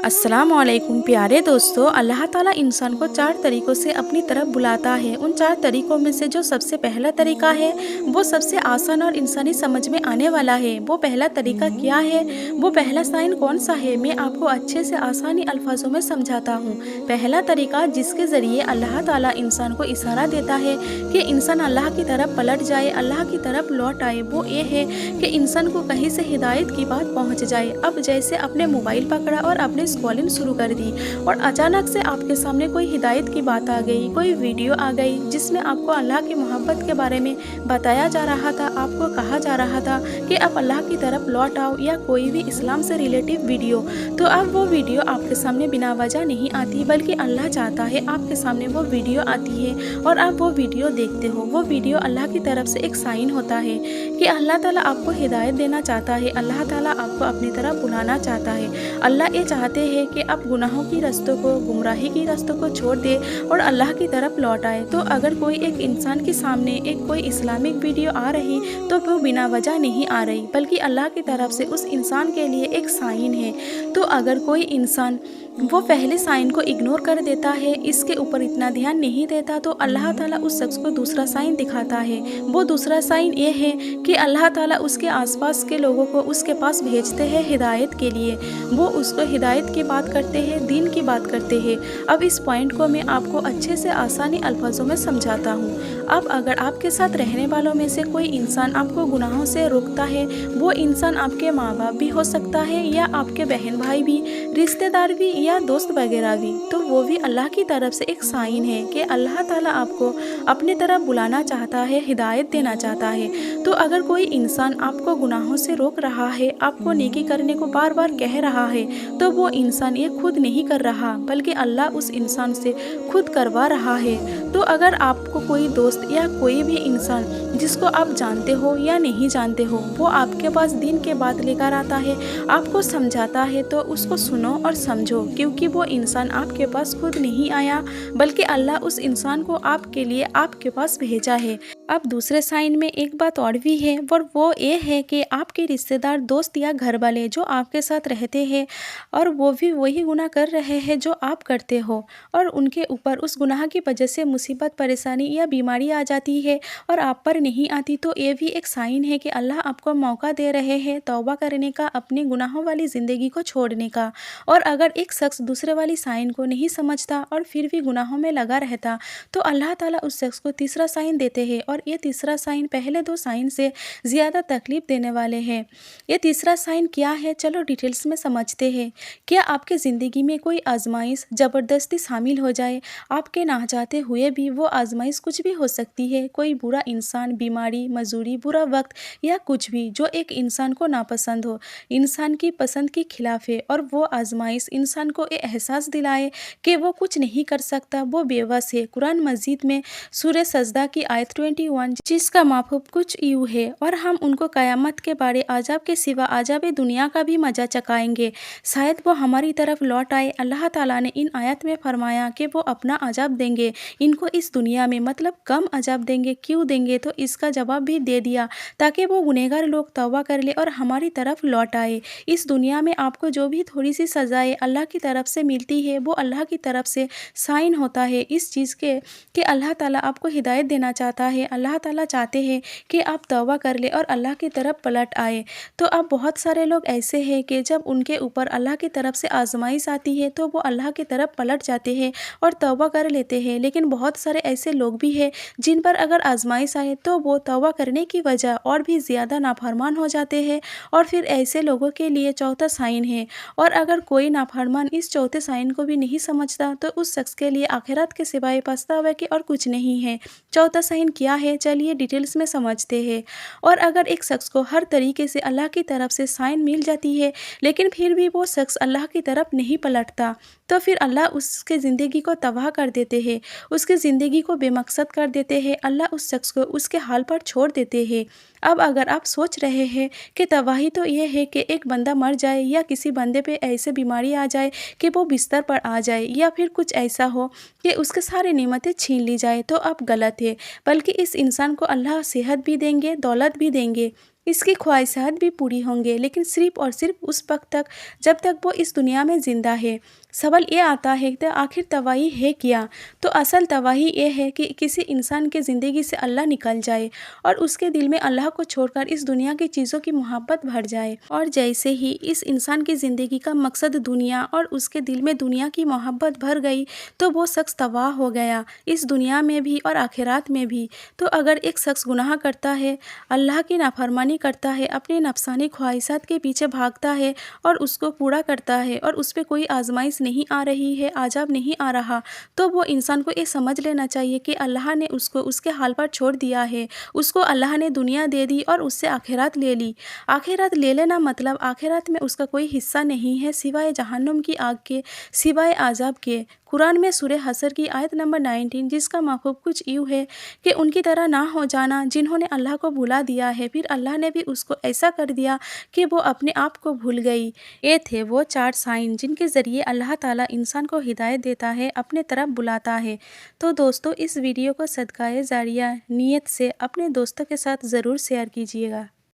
अस्सलामुअलैकुम प्यारे दोस्तों। अल्लाह ताला इंसान को 4 तरीक़ों से अपनी तरफ बुलाता है। उन 4 तरीक़ों में से जो सबसे पहला तरीक़ा है वो सबसे आसान और इंसानी समझ में आने वाला है। वो पहला तरीक़ा क्या है, वो पहला साइन कौन सा है, मैं आपको अच्छे से आसानी अल्फाजों में समझाता हूँ। पहला तरीक़ा जिसके ज़रिए अल्लाह ताला इंसान को इशारा देता है कि इंसान अल्लाह की तरफ पलट जाए, अल्लाह की तरफ लौट आए, वो ये है कि इंसान को कहीं से हिदायत की बात पहुँच जाए। अब जैसे अपने मोबाइल पकड़ा और अपने स्क्रॉलिंग शुरू कर दी और अचानक से आपके सामने कोई हिदायत की बात आ गई, कोई वीडियो आ गई जिसमें आपको अल्लाह की मोहब्बत के बारे में बताया जा रहा था, आपको कहा जा रहा था कि आप अल्लाह की तरफ लौट आओ, या कोई भी इस्लाम से रिलेटिव वीडियो। तो अब वो वीडियो आपके सामने बिना वजह नहीं आती, बल्कि अल्लाह चाहता है आपके सामने वो वीडियो आती है और आप वो वीडियो देखते हो। वो वीडियो अल्लाह की तरफ से एक साइन होता है कि अल्लाह ताला आपको हिदायत देना चाहता है, अल्लाह ताला आपको अपनी तरफ बुलाना चाहता है। अल्लाह ये चाहते हैं कि आप गुनाहों की रास्तों को, गुमराही की रास्तों को छोड़ दे और अल्लाह की तरफ लौट आए। तो अगर कोई एक इंसान के सामने एक कोई इस्लामिक वीडियो आ रही तो वो बिना वजह नहीं आ रही, बल्कि अल्लाह की तरफ से उस इंसान के लिए एक साइन है। तो अगर कोई इंसान वो पहले साइन को इग्नोर कर देता है, इसके ऊपर इतना ध्यान नहीं देता, तो अल्लाह ताला उस शख्स को दूसरा साइन दिखाता है। वो दूसरा साइन ये है कि अल्लाह ताला उसके आसपास के लोगों को उसके पास भेजते हैं हिदायत के लिए। वो उसको हिदायत की बात करते हैं, दीन की बात करते हैं। अब इस पॉइंट को मैं आपको अच्छे से आसानी अल्फाजों में समझाता हूँ। अब अगर आपके साथ रहने वालों में से कोई इंसान आपको गुनाहों से रोकता है, वो इंसान आपके माँ बाप भी हो सकता है, या आपके बहन भाई भी, रिश्तेदार भी, या दोस्त वगैरह भी, तो वो भी अल्लाह की तरफ से एक साइन है कि अल्लाह ताला आपको अपनी तरफ बुलाना चाहता है, हिदायत देना चाहता है। तो अगर कोई इंसान आपको गुनाहों से रोक रहा है, आपको नेकी करने को बार बार कह रहा है, तो वो इंसान ये खुद नहीं कर रहा, बल्कि अल्लाह उस इंसान से खुद करवा रहा है। तो अगर आपको कोई दोस्त या कोई भी इंसान जिसको आप जानते हो या नहीं जानते हो, वो आपके पास दीन के बात लेकर आता है, आपको समझाता है, तो उसको सुनो और समझो, क्योंकि वो इंसान आपके पास खुद नहीं आया, बल्कि अल्लाह उस इंसान को आपके लिए आपके पास भेजा है। अब दूसरे साइन में एक बात और भी है, और वो ये है कि आपके रिश्तेदार, दोस्त या घर वाले जो आपके साथ रहते हैं और वो भी वही गुनाह कर रहे हैं जो आप करते हो, और उनके ऊपर उस गुनाह की वजह से मुसीबत, परेशानी या बीमारी आ जाती है और आप पर नहीं आती, तो ये भी एक साइन है कि अल्लाह आपको मौका दे रहे हैं तौबा करने का, अपनी गुनाहों वाली ज़िंदगी को छोड़ने का। और अगर एक शख्स दूसरे वाली साइन को नहीं समझता और फिर भी गुनाहों में लगा रहता, तो अल्लाह ताला उस शख्स को तीसरा साइन देते हैं, और ये तीसरा साइन पहले 2 साइन से ज़्यादा तकलीफ देने वाले हैं। ये तीसरा साइन क्या है, चलो डिटेल्स में समझते हैं। क्या आपके ज़िंदगी में कोई आजमाइश ज़बरदस्ती शामिल हो जाए, आपके ना चाहते हुए भी? वो आजमाइश कुछ भी हो सकती है, कोई बुरा इंसान, बीमारी, मजूरी, बुरा वक्त, या कुछ भी जो एक इंसान को नापसंद हो, इंसान की पसंद के खिलाफ है, और वो आजमाइश इंसान को ये एहसास दिलाए कि वो कुछ नहीं कर सकता, वो बेबस है। कुरान मजीद में सूरह सजदा की आयत 21, जिसका माफहूम कुछ यूँ है, और हम उनको क़यामत के बारे आज़ाब के सिवा आज़ाब दुनिया का भी मजा चखाएंगे, शायद वो हमारी तरफ लौट आए। अल्लाह ताला ने इन आयत में फरमाया कि वो अपना अजाब देंगे इनको इस दुनिया में, मतलब कम अजाब देंगे। क्यों देंगे, तो इसका जवाब भी दे दिया, ताकि वो गुनहगार लोग तौबा कर ले और हमारी तरफ लौट आए। इस दुनिया में आपको जो भी थोड़ी सी सजाएं अल्लाह की तरफ से मिलती है, वो अल्लाह की तरफ से साइन होता है इस चीज़ के कि अल्लाह ताला आपको हिदायत देना चाहता है। अल्लाह ताला चाहते हैं कि आप तौबा कर ले और अल्लाह की तरफ पलट आए। तो अब बहुत सारे लोग ऐसे हैं कि जब उनके ऊपर अल्लाह की तरफ से आजमाइश आती है, तो वो अल्लाह की तरफ पलट जाते हैं और तौबा कर लेते हैं। लेकिन बहुत सारे ऐसे लोग भी हैं जिन पर अगर आजमाइश आए तो वो तौबा करने की वजह और भी ज़्यादा नाफरमान हो जाते हैं, और फिर ऐसे लोगों के लिए चौथा साइन है। और अगर कोई नाफरमान इस चौथे साइन को भी नहीं समझता, तो उस शख्स के लिए आखिरत के सिवाय पछतावे के और कुछ नहीं है। चौथा साइन क्या है, चलिए डिटेल्स में समझते हैं। और अगर एक शख्स को हर तरीके से अल्लाह की तरफ से साइन मिल जाती है, लेकिन फिर भी वो शख्स अल्लाह की तरफ नहीं पलटता, तो फिर अल्लाह उसके ज़िंदगी को तबाह कर देते हैं, उसकी ज़िंदगी को बेमकसद कर देते हैं। अल्लाह उस शख्स को उसके हाल पर छोड़ देते हैं। अब अगर आप सोच रहे हैं कि तबाही तो ये है कि एक बंदा मर जाए, या किसी बंदे पे ऐसे बीमारी आ जाए कि वो बिस्तर पर आ जाए, या फिर कुछ ऐसा हो कि उसके सारे नेमतें छीन ली जाए, तो आप गलत है। बल्कि इस इंसान को अल्लाह सेहत भी देंगे, दौलत भी देंगे, इसकी ख्वाहिशात भी पूरी होंगे, लेकिन सिर्फ और सिर्फ उस वक्त तक जब तक वो इस दुनिया में ज़िंदा है। सवाल ये आता है कि आखिर तबाही है क्या? तो असल तबाही ये है कि किसी इंसान की ज़िंदगी से अल्लाह निकल जाए और उसके दिल में अल्लाह को छोड़कर इस दुनिया की चीज़ों की मोहब्बत भर जाए। और जैसे ही इस इंसान की ज़िंदगी का मकसद दुनिया और उसके दिल में दुनिया की मोहब्बत भर गई, तो वो शख्स तबाह हो गया, इस दुनिया में भी और आखिरात में भी। तो अगर एक शख्स गुनाह करता है, अल्लाह की नाफरमानी करता है, अपनी नफसानी ख्वाहिशात के पीछे भागता है और उसको पूरा करता है और उस पे कोई आजमाइश नहीं आ रही है, आज़ाब नहीं आ रहा, तो वो इंसान को ये समझ लेना चाहिए कि अल्लाह ने उसको उसके हाल पर छोड़ दिया है। उसको अल्लाह ने दुनिया दे दी और उससे आखिरात ले ली। आखिरात ले लेना मतलब आखिरात में उसका कोई हिस्सा नहीं है सिवाय जहन्नुम की आग के, सिवाय आज़ाब के। कुरान में सूरह हशर की आयत नंबर 19, जिसका मफ़हूम कुछ यूँ है कि उनकी तरह ना हो जाना जिन्होंने अल्लाह को भुला दिया है, फिर अल्लाह ने भी उसको ऐसा कर दिया कि वो अपने आप को भूल गई। ये थे वो 4 साइन जिनके ज़रिए अल्लाह ताला इंसान को हिदायत देता है, अपने तरफ बुलाता है। तो दोस्तों, इस वीडियो को सदकाए जारिया नीयत से अपने दोस्तों के साथ ज़रूर शेयर कीजिएगा।